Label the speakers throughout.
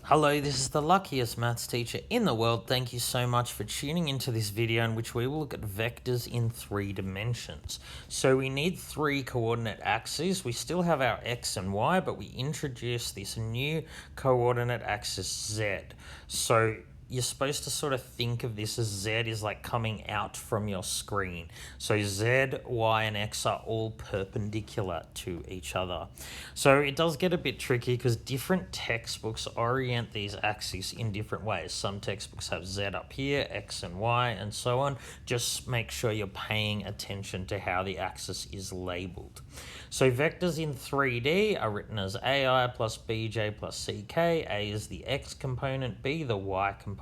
Speaker 1: Hello, this is the luckiest maths teacher in the world. Thank you so much for tuning into this video in which we will look at vectors in 3 dimensions. So we need 3 coordinate axes. We still have our x and y, but we introduce this new coordinate axis z. So you're supposed to sort of think of this as z is like coming out from your screen. So z, y, and x are all perpendicular to each other. So it does get a bit tricky because different textbooks orient these axes in different ways. Some textbooks have z up here, x and y, and so on. Just make sure you're paying attention to how the axis is labeled. So vectors in 3D are written as ai plus bj plus ck. A is the x component, b the y component,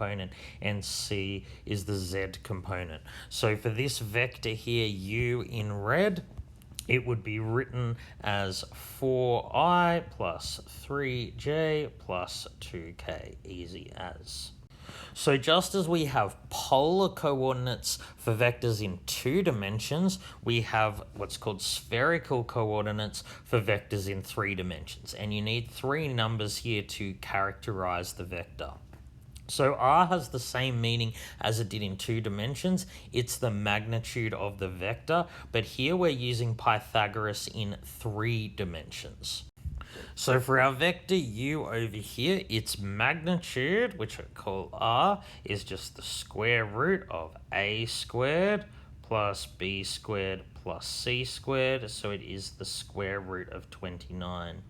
Speaker 1: and c is the z component. So for this vector here, u in red, it would be written as 4i plus 3j plus 2k, easy as. So just as we have polar coordinates for vectors in 2 dimensions, we have what's called spherical coordinates for vectors in 3 dimensions. And you need 3 numbers here to characterize the vector. So r has the same meaning as it did in 2 dimensions. It's the magnitude of the vector, but here we're using Pythagoras in 3 dimensions. So for our vector u over here, its magnitude, which I call r, is just the square root of a squared plus b squared plus c squared. So it is the square root of 29.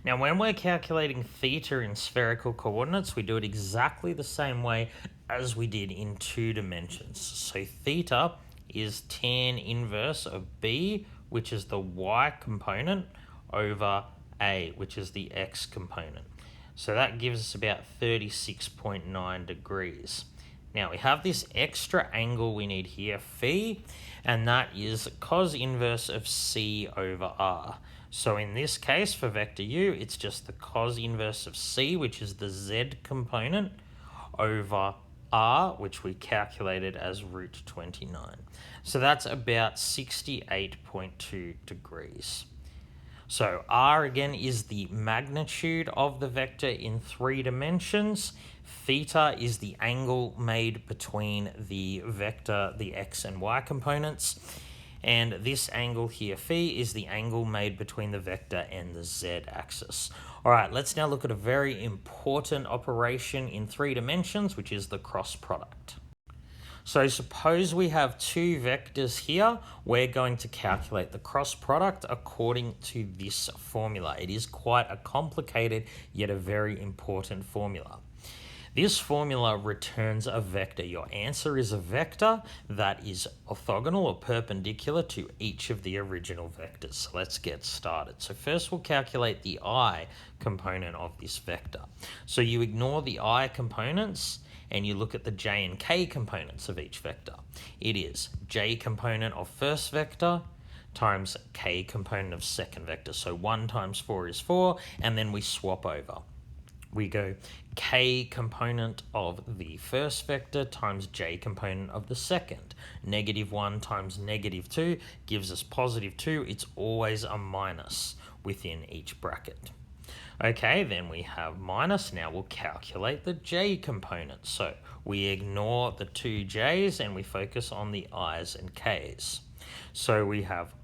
Speaker 1: Now, when we're calculating theta in spherical coordinates, we do it exactly the same way as we did in 2 dimensions. So theta is tan inverse of b, which is the y component, over a, which is the x component. So that gives us about 36.9 degrees. Now we have this extra angle we need here, phi, and that is cos inverse of c over r. So in this case, for vector u, it's just the cos inverse of c, which is the z component, over r, which we calculated as root 29. So that's about 68.2 degrees. So r, again, is the magnitude of the vector in 3 dimensions. Theta is the angle made between the vector, the x and y components. And this angle here, phi, is the angle made between the vector and the z-axis. All right, let's now look at a very important operation in 3 dimensions, which is the cross product. So suppose we have 2 vectors here. We're going to calculate the cross product according to this formula. It is quite a complicated yet a very important formula. This formula returns a vector. Your answer is a vector that is orthogonal or perpendicular to each of the original vectors. So let's get started. So first we'll calculate the I component of this vector. So you ignore the I components and you look at the j and k components of each vector. It is j component of first vector times k component of second vector. So 1 times 4 is 4, and then we swap over. We go k component of the first vector times j component of the second. -1 times -2 gives us +2. It's always a minus within each bracket. Okay, then we have minus. Now we'll calculate the j component. So we ignore the 2 j's and we focus on the i's and k's. So we have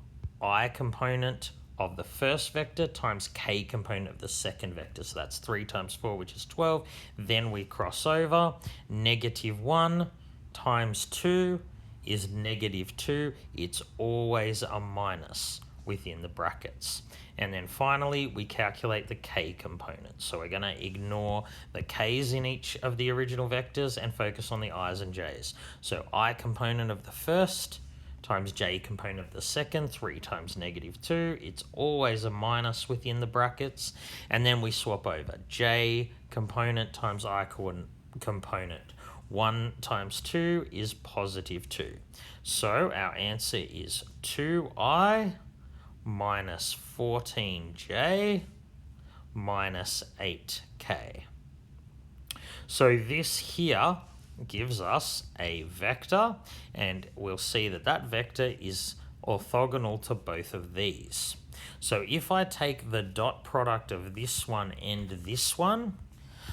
Speaker 1: I component of the first vector times k component of the second vector. So that's 3 times 4, which is 12. Then we cross over. -1 times 2 is -2. It's always a minus within the brackets. And then finally, we calculate the k component. So we're going to ignore the k's in each of the original vectors and focus on the i's and j's. So I component of the first times j component of the second, 3 times -2. It's always a minus within the brackets. And then we swap over. J component times I component. 1 times 2 is +2. So our answer is 2i minus 14j minus 8k. So this here gives us a vector, and we'll see that that vector is orthogonal to both of these. So if I take the dot product of this one and this one,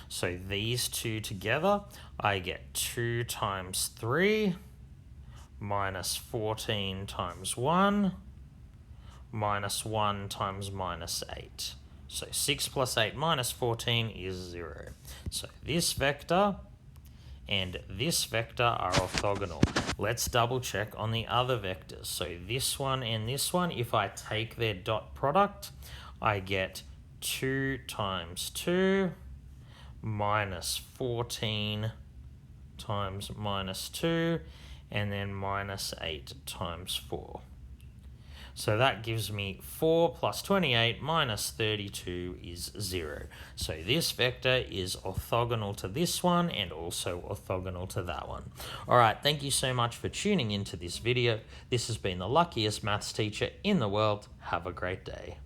Speaker 1: So these two together, I get 2 times 3 minus 14 times 1 minus 1 times minus 8. So 6 plus 8 minus 14 is 0. So this vector and this vector are orthogonal. Let's double check on the other vectors. So this one and this one, if I take their dot product, I get 2 times 2 minus 14 times minus 2, and then minus 8 times 4. So that gives me 4 plus 28 minus 32 is 0. So this vector is orthogonal to this one and also orthogonal to that one. All right, thank you so much for tuning into this video. This has been the luckiest maths teacher in the world. Have a great day.